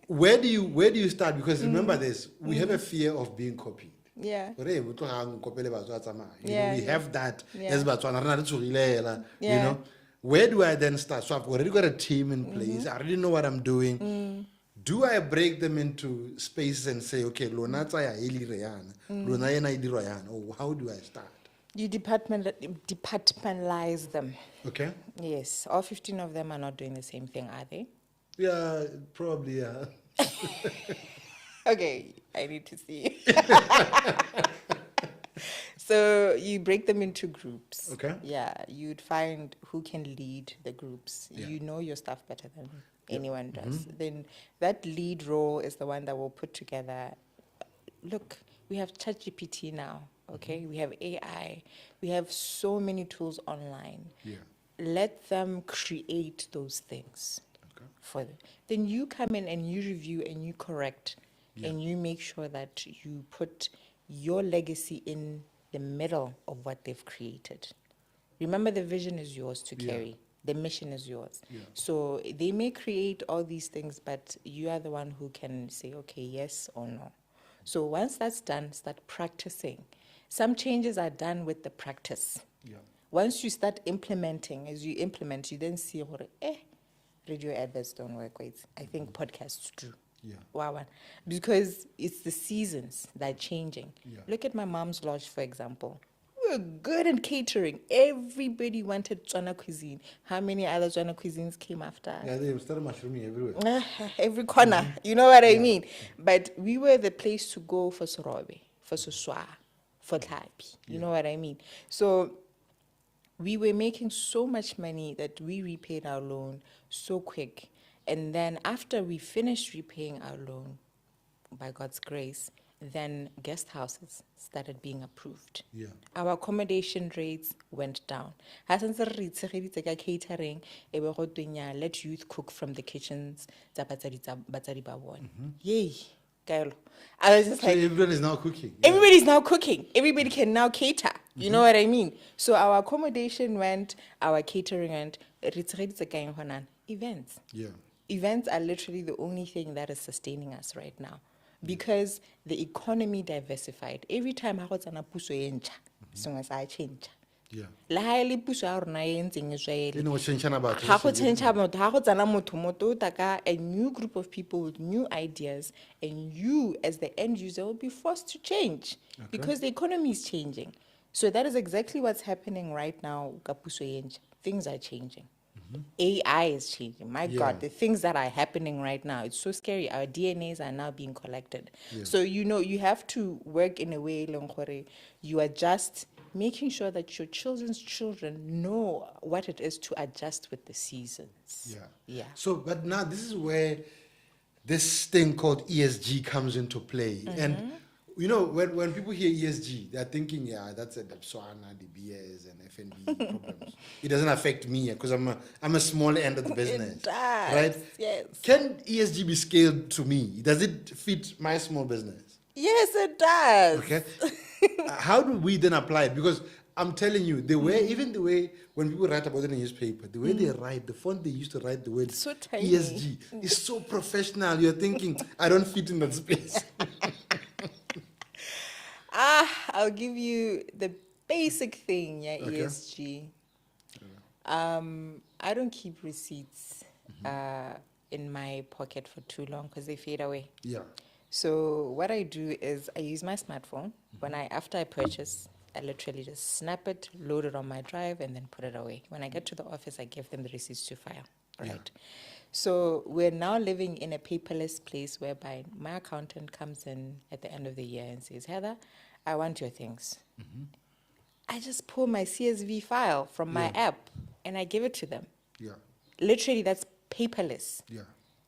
where do you start? Because remember this, we have a fear of being copied. Yeah. Ore, bo tlohang, kopele batho a tsamaya. You know, Yeah, we yeah. have that Yeah. as Botswana, re na le tshogile hela, you Yeah. know. Where do I then start? So I've already got a team in place. I already know what I'm doing. Do I break them into spaces and say, okay, lona tsaya heli re yana, lona yena e dirwa yana? Or how do I start? You departmentalize them. Okay. Yes. All 15 of them are not doing the same thing, are they? Yeah, probably, yeah. Okay, I need to see. So you break them into groups. Okay. Yeah, you'd find who can lead the groups. Yeah. You know your stuff better than anyone does. Then that lead role is the one that will put together. Look, we have ChatGPT now. Okay, we have AI. We have so many tools online. Yeah. Let them create those things Okay. for them. Then you come in and you review and you correct and you make sure that you put your legacy in the middle of what they've created. Remember, the vision is yours to carry. The mission is yours. Yeah. So they may create all these things, but you are the one who can say, okay, yes or no. So once that's done, start practicing. Some changes are done with the practice. Yeah. Once you start implementing, as you implement, you then see, radio adverts don't work. Wait, I think podcasts do. Yeah. Wow. Because it's the seasons that are changing. Yeah. Look at my mom's lodge, for example. We were good in catering. Everybody wanted Tswana cuisine. How many other Tswana cuisines came after? Yeah, they started mushrooming everywhere. Every corner. You know what I mean? But we were the place to go for sorobe, for suswa, for tlapi. You know what I mean? So we were making so much money that we repaid our loan so quick. And then after we finished repaying our loan, by God's grace, then guest houses started being approved. Yeah. Our accommodation rates went down. Catering, let youth cook from the kitchens. Yay. Kaelo. I was just So like, everyone is now cooking. everybody's now cooking. Everybody can now cater. You know what I mean? So our accommodation went, our catering went. Events. Yeah. Events are literally the only thing that is sustaining us right now because the economy diversified. Every time I got an puso yencha, songwe sa change. Yeah. La ha ele puso ya rona e ntseng e tswa ele. You know what's changing about Ha go tshentsha motho, ha go tsana motho moto taka a new group of people with new ideas, and you as the end user will be forced to change because the economy is changing. So that is exactly what's happening right now. Ka puso yencha. Things are changing. AI is changing. My God, the things that are happening right now, it's so scary. Our DNAs are now being collected. So, you know, you have to work in a way, Longkore, you are just making sure that your children's children know what it is to adjust with the seasons. Yeah. Yeah. So, but now this is where this thing called ESG comes into play. And, you know, when people hear ESG, they're thinking, yeah, that's a Botswana, the BS and FNB problems. It doesn't affect me because I'm a small end of the business. It does. Right? Yes. Can ESG be scaled to me? Does it fit my small business? Yes, it does. Okay. How do we then apply it? Because I'm telling you, the way, even the way when people write about it in the newspaper, the way they write, the font they used to write the word So tiny. ESG is so professional. You're thinking, I don't fit in that space. I'll give you the basic thing, ESG. I don't keep receipts in my pocket for too long because they fade away. Yeah. So what I do is I use my smartphone. After I purchase, I literally just snap it, load it on my drive, and then put it away. When I get to the office, I give them the receipts to file. Right. So we're now living in a paperless place whereby my accountant comes in at the end of the year and says, Heather, I want your things. I just pull my CSV file from my app and I give it to them. Yeah. Literally, that's paperless. Yeah.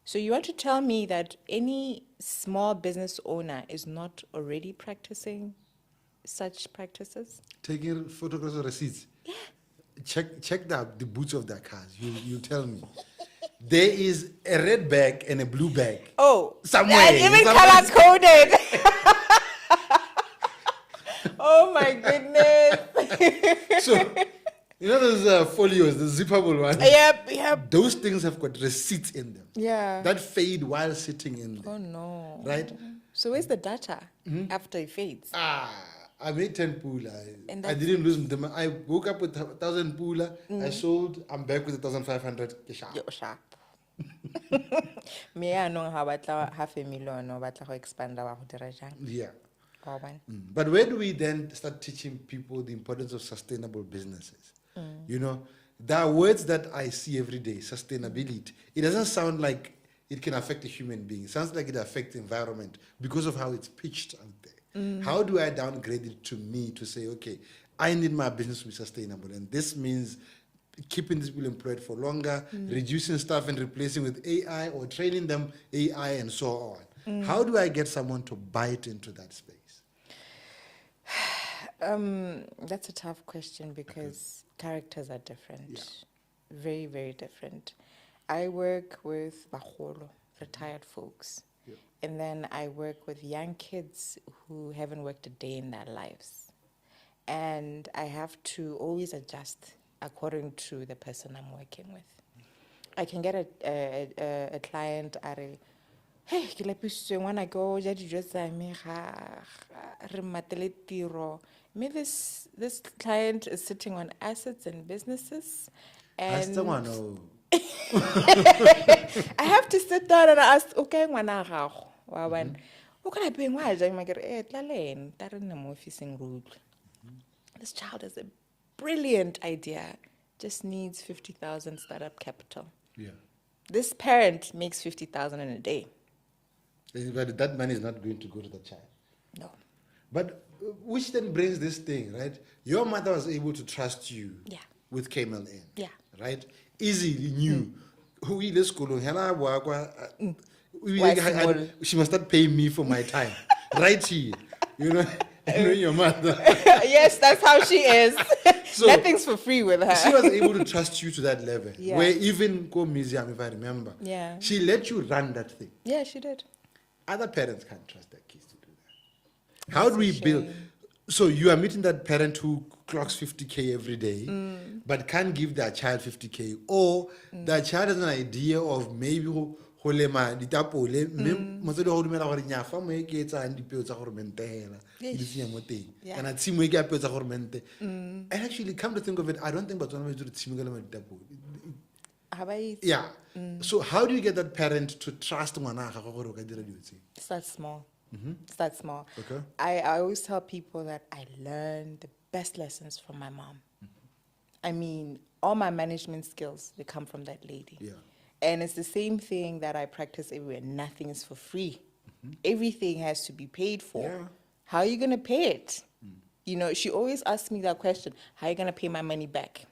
So you want to tell me that any small business owner is not already practicing such practices? Taking photographs of receipts. Yeah. Check the boots of their cars. You tell me. There is a red bag and a blue bag. Oh, somewhere. And even color coded. Oh my goodness. So, You know those folios, the zippable ones? Yep. Those things have got receipts in them. Yeah. That fade while sitting in there. Oh no. Right? So where's the data after it fades? I made 10 pula. And I that's didn't lose them. I woke up with 1,000 pula. I sold. I'm back with 1,500. Yo, sharp. Me I know how batla half a million or batla go expand our direction. Yeah. Or one. But where do we then start teaching people the importance of sustainable businesses? You know, there are words that I see every day, sustainability. It doesn't sound like it can affect a human being. It sounds like it affects the environment because of how it's pitched out there. How do I downgrade it to me to say, okay, I need my business to be sustainable, and this means keeping these people employed for longer, reducing staff and replacing with AI, or training them AI and so on. How do I get someone to bite into that space? That's a tough question because characters are different. Yeah. Very, very different. I work with baholo, retired folks. Yeah. And then I work with young kids who haven't worked a day in their lives. And I have to always adjust according to the person I'm working with. I can get a client at a, hey, ke lapisitswe ngwana go ja dijo tsa me ga re matele tiro. Me this client is sitting on assets and businesses, and I have to sit down and ask, okay, ngwana gago wa bana o kana peng wa ja ma ke re tlaleng ta re nna mo officing road. This child has a brilliant idea, just needs 50,000 startup capital. Yeah. This parent makes 50,000 in a day. But that money is not going to go to the child. No. But which then brings this thing, right? Your mother was able to trust you with KMLN. Yeah. Right? Easily knew who he is. She must start paying me for my time. Right here. You know your mother. Yes, that's how she is. So, nothing's for free with her. She was able to trust you to that level. Yeah. Where even Go Museum, if I remember, she let you run that thing. Yeah, she did. Other parents can't trust their kids to do that. How do we build? So you are meeting that parent who clocks 50K every day, but can't give their child 50K, or their child has an idea of maybe holema ditapole mme motsadi go dumela gore nya fa mo e ke etsa dipeo tsa gore mentela di tsenya mo teng kana tshimo e ke apeo tsa gore mente. And actually, come to think of it, I don't think Botswana ba itse tshimo ka le ditapole. Yeah. So how do you get that parent to trust ngwana ga go gore o ka dira dilo tse? Start small. Start small. Okay. I always tell people that I learned the best lessons from my mom. I mean, all my management skills, they come from that lady. Yeah. And it's the same thing that I practice everywhere. Nothing is for free. Everything has to be paid for. Yeah. How are you going to pay it? You know, she always asks me that question. How are you going to pay my money back?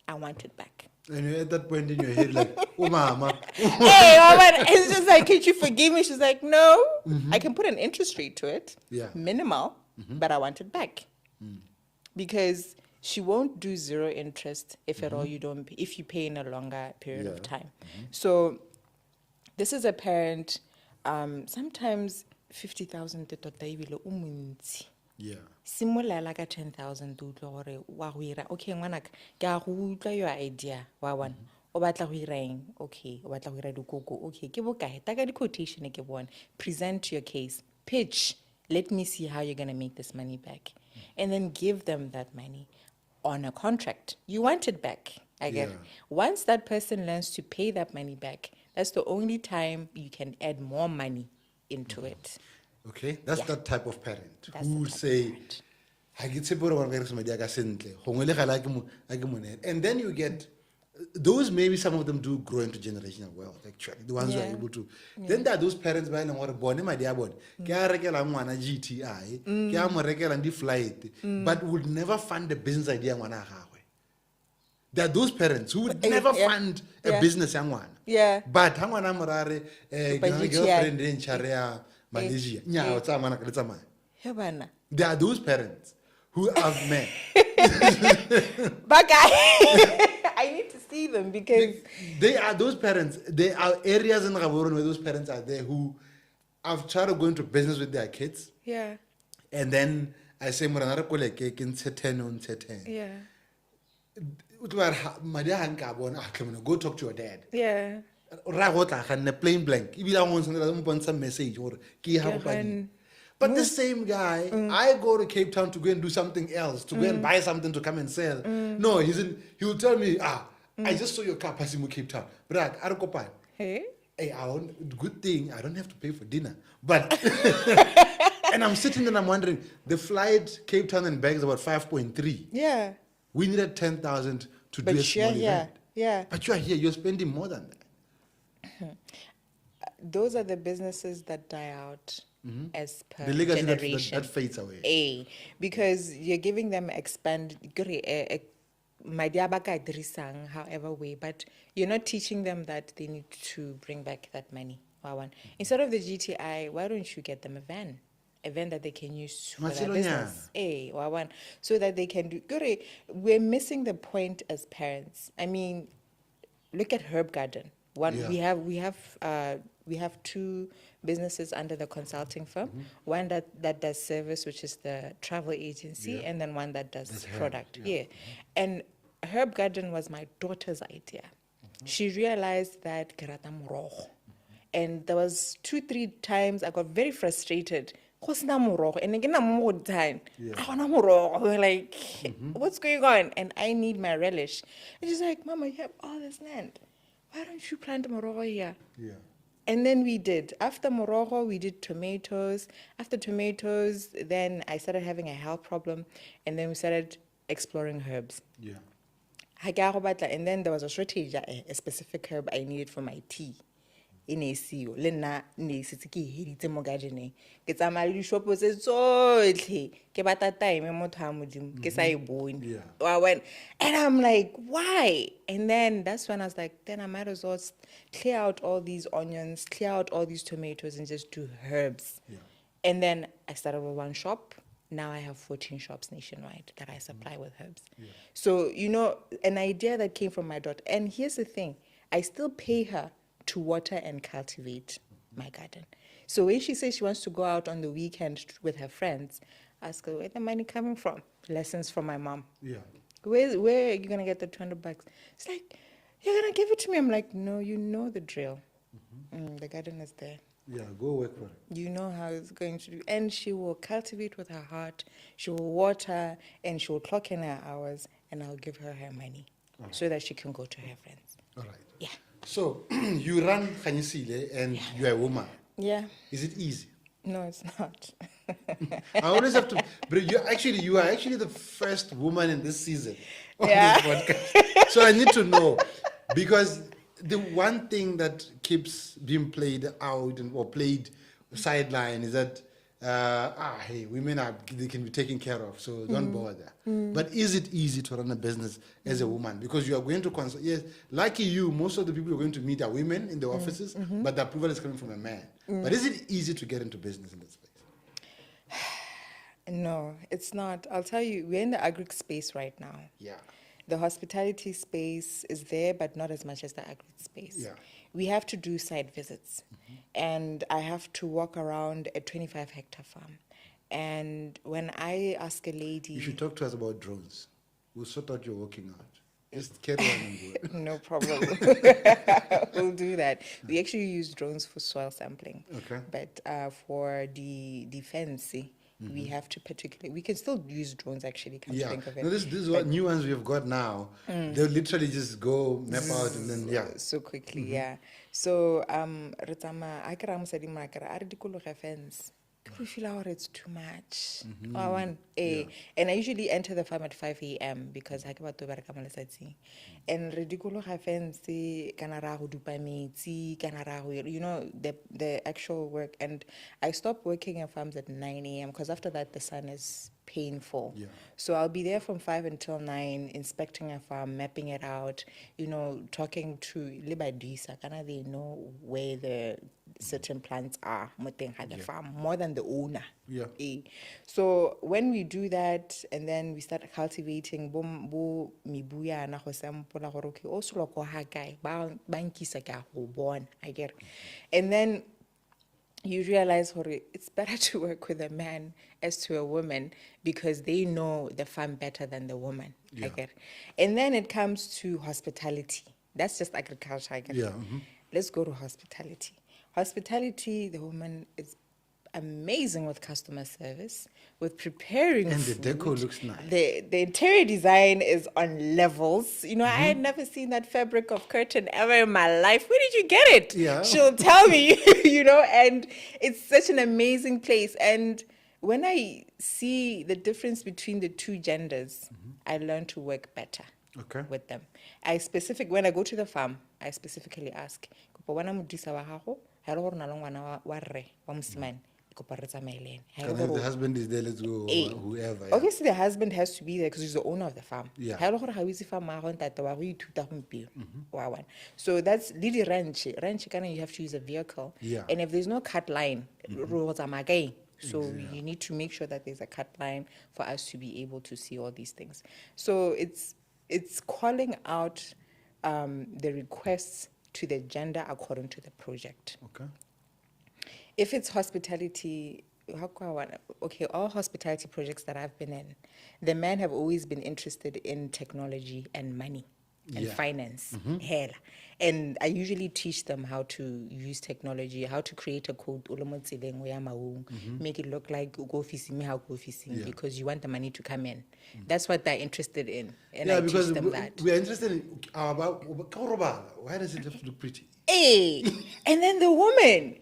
I want it back. And you're at that point in your head like, oh, mama. Hey, mama, it's just like, can you forgive me? She's like, no, I can put an interest rate to it. Yeah. Minimal, but I want it back. Because she won't do zero interest if at all you don't pay, if you pay in a longer period of time. So this is a parent, sometimes 50,000 Yeah. Simolela ka 10,000 to utlwa gore wa go ira. Okay, ngwanaka, ke a go utlwa your idea. Wa one. O batla go ira eng? Okay, o batla go ira dikoko. Okay, ke bokae? Taka di quotation ke bona. Present your case. Pitch. Let me see how you're going to make this money back. And then give them that money on a contract. You want it back. I get it. Once that person learns to pay that money back, that's the only time you can add more money into it. Okay, that's that type of parent who would say, and then you get those, maybe some of them do grow into generational wealth, actually, the ones who are able to. Then there are those parents by born my dear born, GTI, flight, but would never fund a business idea. There are those parents who would never fund a business young one. Yeah. But girlfriend in Sharia, Malaysia. There are those parents who have men. But I need to see them because they are those parents. There are areas in Gaborone where those parents are there who have tried to go into business with their kids. Yeah. And then I say, yeah. Go talk to your dad. Yeah. Ra go tla ganne plain blank. Ebile a go sendela mo bontsha message gore ke ha go padile. But the same guy, I go to Cape Town to go and do something else, to go and buy something to come and sell. No, he will tell me, I just saw your car passing in Cape Town. Brad, I don't Hey? Hey, good thing, I don't have to pay for dinner. But, and I'm sitting there and I'm wondering, the flight Cape Town and back is about 5.3. Yeah. We needed 10,000 to But do a small you're here. event. Yeah. But you are here, you're spending more than that. Those are the businesses that die out as per The legacy generation. that fades away. Because you're giving them however way, but you're not teaching them that they need to bring back that money. Instead of the GTI, why don't you get them a van that they can use for their business? So that they can do. We're missing the point as parents. I mean, look at Herb Garden. We have two businesses under the consulting firm. One that does service, which is the travel agency, and then one that does product. And Herb Garden was my daughter's idea. She realized that karata morogo. And there was 2-3 times I got very frustrated. And again, we're like, what's going on? And I need my relish. And she's like, Mama, you have all this land. Why don't you plant morogo here? Yeah. And then we did. After morogo, we did tomatoes. After tomatoes, then I started having a health problem. And then we started exploring herbs. Yeah. And then there was a shortage, a specific herb I needed for my tea. In ACO, Lena, Nesiki, Hitimo Gajene. Get some Ali shop was so ke bata time, Motamudim, Kesai Boin. I went, and I'm like, why? And then that's when I was like, then I might as well clear out all these onions, clear out all these tomatoes, and just do herbs. Yeah. And then I started with one shop. Now I have 14 shops nationwide that I supply with herbs. Yeah. So, an idea that came from my daughter. And here's the thing, I still pay her to water and cultivate my garden. So when she says she wants to go out on the weekend with her friends, ask her, where's the money coming from? Lessons from my mom. Yeah. Where are you going to get the $200? It's like, you're going to give it to me. I'm like, no, you know the drill. The garden is there. Yeah, go work for it. You know how it's going to do. And she will cultivate with her heart. She will water, and she will clock in her hours, and I'll give her her money so that she can go to her friends. All right. Yeah. So, you run Khanyisile and you're a woman. Yeah. Is it easy? No, it's not. I always have to, but you are actually the first woman in this season of this podcast. So I need to know, because the one thing that keeps being played out or played sideline is that hey, women they can be taken care of, so don't bother. But is it easy to run a business as a woman? Because you are going to consult. Yes, lucky you, most of the people you're going to meet are women in the offices, but the approval is coming from a man. But is it easy to get into business in this space? No, it's not. I'll tell you, we're in the agri space right now. Yeah. The hospitality space is there, but not as much as the agri space. Yeah. We have to do site visits, and I have to walk around a 25-hectare farm. And when I ask a lady... You should talk to us about drones. We'll sort out your working out. Just carry on and go. No problem. We'll do that. We actually use drones for soil sampling. Okay. But for the defense, we have to we can still use drones actually, come to think of it. No, this is what new ones we've got now. They'll literally just go map out and then, so quickly, So, fence. We feel out it's too much. And I usually enter the farm at 5 a.m. because I have to work and ridiculous fancy the actual work. And I stop working at farms at 9 a.m. because after that the sun is painful. So I'll be there from 5 until 9, inspecting a farm, mapping it out, talking to Libadisa, they know where the certain plants are at the farm, more than the owner. So when we do that, and then we start cultivating, I get. And then you realize it's better to work with a man as to a woman because they know the farm better than the woman. Yeah. I get it. And then it comes to hospitality. That's just agriculture, I get Yeah, it. Let's go to hospitality. Hospitality, the woman is amazing with customer service, with preparing And the food. decor looks nice. The interior design is on levels. You know, I had never seen that fabric of curtain ever in my life. Where did you get it? Yeah. She'll tell me, you know, and it's such an amazing place. And when I see the difference between the two genders, I learn to work better Okay. with them. When I go to the farm, I specifically ask, "Kopa wana modisa wa gago, ha ele gore o na le ngwana wa rre, wa mosimane, kopa re tsamaye le ene." Ha ele And if gore the husband is there, let's go, Eh, whoever. Yeah. Obviously, the husband has to be there because he's the owner of the farm. Yeah. Ha ele gore ga o itse farm ya gago, ntate wa go ithuta gompieno, wa bona. So that's le ranch. Ranch, you have to use a vehicle. Yeah. And if there's no cut line, ro tsamaya kae? So you need to make sure that there's a cut line for us to be able to see all these things. So it's calling out the requests to the gender according to the project. Okay. If it's hospitality, all hospitality projects that I've been in, the men have always been interested in technology and money and Yeah. finance. Hela. And I usually teach them how to use technology, how to create a code, make it look like go officing, Yeah. because you want the money to come in. That's what they're interested in. And Yeah, I because teach them that. we are interested in why does it have to look pretty? Hey, and then the woman,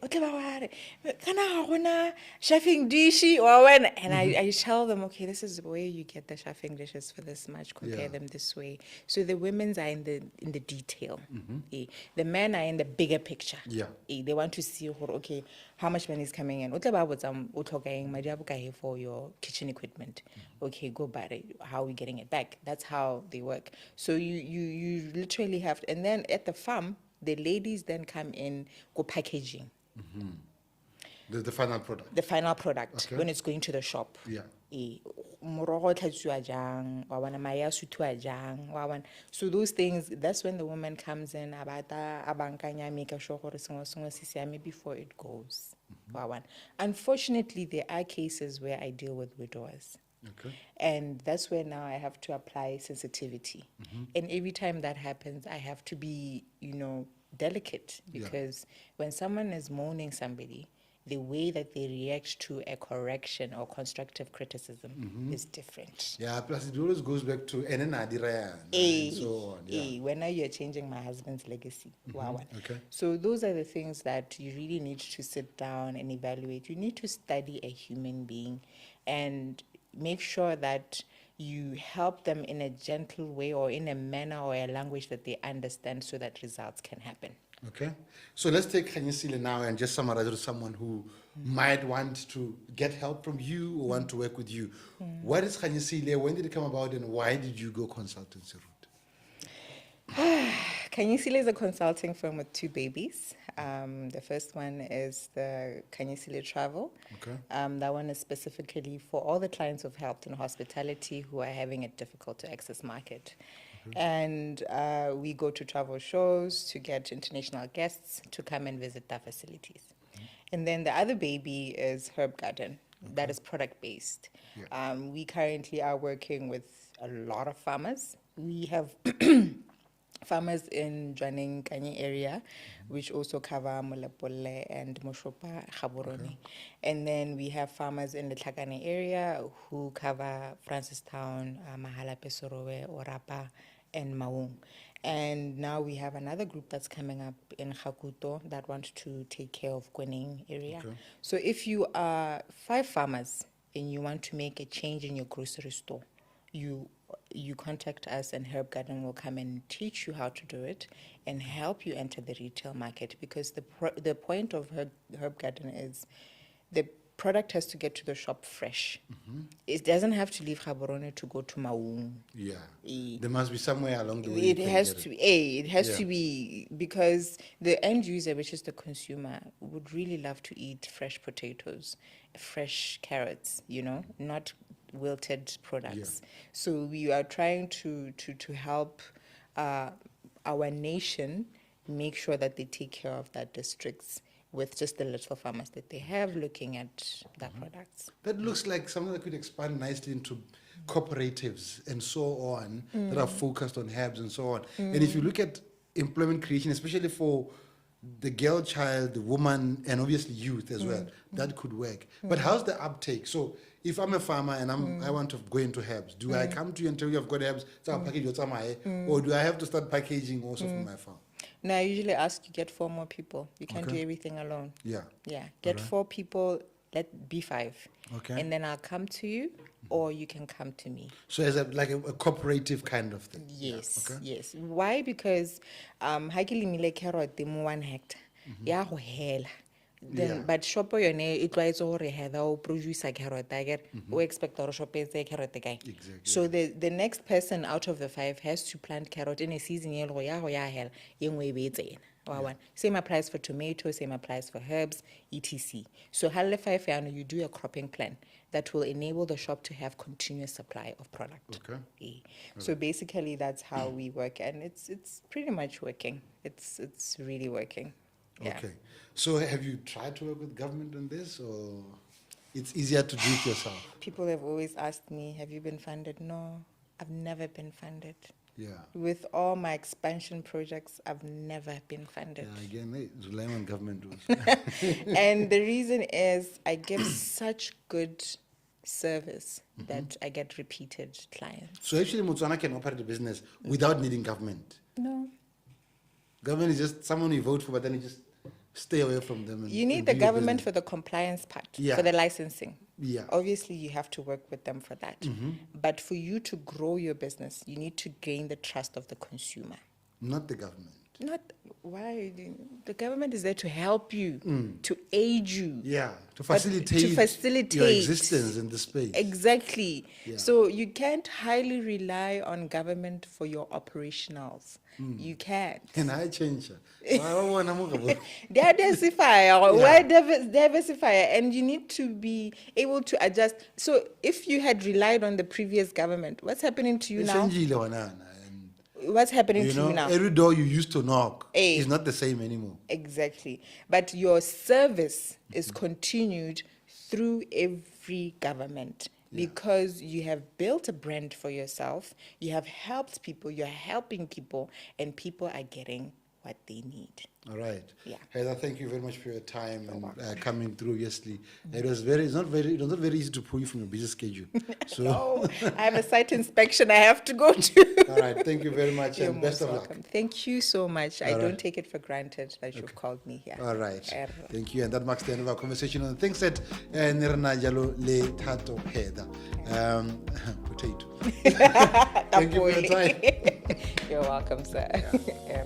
chefing dishy or when, and I tell them, okay, this is where you get the chefing dishes for this much. Compare Yeah. them this way. So the women's are in the detail. The men are in the bigger picture. Yeah. They want to see, okay, how much money is coming in. For your kitchen equipment. Okay, go buy it. How are we getting it back? That's how they work. So you literally have to, and then at the farm, the ladies then come in, go packaging. The final product. The final product, Okay. when it's going to the shop. Yeah. Morogo o tlhatswiwa jang, wa bona mae a suthiwa jang, wa bona. So those things, that's when the woman comes in, a bankanya, make sure gore sengwe sengwe se siame before it goes. Wa bona. Unfortunately, there are cases where I deal with widowers. Okay. And that's where now I have to apply sensitivity. And every time that happens, I have to be, delicate, because when someone is mourning somebody, the way that they react to a correction or constructive criticism is different. Yeah, plus it always goes back to and so on. Yeah. When now you're changing my husband's legacy. Wow. Okay. So those are the things that you really need to sit down and evaluate. You need to study a human being and make sure that you help them in a gentle way or in a manner or a language that they understand so that results can happen. Okay. So let's take Khanyisile now and just summarize it to someone who might want to get help from you or want to work with you. What is Khanyisile? When did it come about and why did you go consultancy route? Khanyisile is a consulting firm with 2 babies. The first one is the Khanyisile Travel. Okay. That one is specifically for all the clients we've helped in hospitality who are having a difficult to access market. And we go to travel shows to get international guests to come and visit our facilities. And then the other baby is Herb Garden. That is product-based. Yeah. We currently are working with a lot of farmers. We have farmers in Jwaneng Kanye area, which also cover Molepole and Moshopa, Gaborone. And then we have farmers in the Tlhakane area who cover Francistown, Mahala Pesorowe, Orapa, and Maung. And now we have another group that's coming up in Khakuto that wants to take care of Kweneng area. Okay. So if you are 5 farmers and you want to make a change in your grocery store, you contact us and Herb Garden will come and teach you how to do it and help you enter the retail market, because the point of Herb Garden is the product has to get to the shop fresh. It doesn't have to leave Gaborone to go to Maung. Yeah. There must be somewhere along the way. It has to be, because the end user, which is the consumer, would really love to eat fresh potatoes, fresh carrots, not wilted products. So we are trying to help our nation make sure that they take care of that districts with just the little farmers that they have, looking at their products. That looks like something that could expand nicely into cooperatives and so on that are focused on herbs and so on. And if you look at employment creation, especially for the girl child, the woman, and obviously youth as well, that could work. But how's the uptake? So if I'm a farmer and I want to go into herbs, do I come to you and tell you I've got herbs, or do I have to start packaging also for my farm? No, I usually ask you get 4 more people. You can't do everything alone. Yeah. Yeah, get 4 people, let be 5. Okay. And then I'll come to you, or you can come to me. So as a cooperative kind of thing? Yes, Yeah. Okay. yes. Why? Because ha ke lemile carrot mo 1 hectare, ya go hela. Then, Yeah. but shopo yone it tries gore Heather o produce carrot again. We expect our shop is a carrot again. Exactly. So the next person out of the 5 has to plant carrot in a season. Same applies for tomato, same applies for herbs, etc. So half 5 you do a cropping plan that will enable the shop to have continuous supply of product. Okay. Yeah. So basically that's how we work, and it's pretty much working. It's really working. Yeah. Okay. So have you tried to work with government on this, or it's easier to do it yourself? People have always asked me, have you been funded? No, I've never been funded. Yeah. With all my expansion projects, I've never been funded. Yeah, again, relying on government rules. And the reason is I give such good service that I get repeated clients. So actually, Botswana can operate a business without needing government. No. Government is just someone you vote for, but then you just stay away from them. You need and the do your government business. for the compliance part, Yeah. for the licensing. Yeah. Obviously, you have to work with them for that. But for you to grow your business, you need to gain the trust of the consumer. Not the government. Not why the government is there to help you, to aid you. Yeah, to But facilitate your existence in the space. Exactly. Yeah. So you can't highly rely on government for your operationals. You can't. And I change it. Yeah. Diversify, and you need to be able to adjust. So if you had relied on the previous government, what's happening to you now? What's happening to you now? Every door you used to knock Eh. is not the same anymore. Exactly. But your service is continued through every government because you have built a brand for yourself, you have helped people, you're helping people, and people are getting what they need. All right. Yeah. Heather, thank you very much for your time and coming through. Obviously, it was not very easy to pull you from your busy schedule. So, No, I have a site inspection I have to go to. all right. Thank you very much, You're and best most of luck. welcome. Thank you so much. I All don't right. take it for granted that you've called me here. All right. Er- Thank you. And that marks the end of our conversation on things that Nirna Jalo Lethato Heather. Potato. Thank you for your time. You're welcome, sir. Yeah.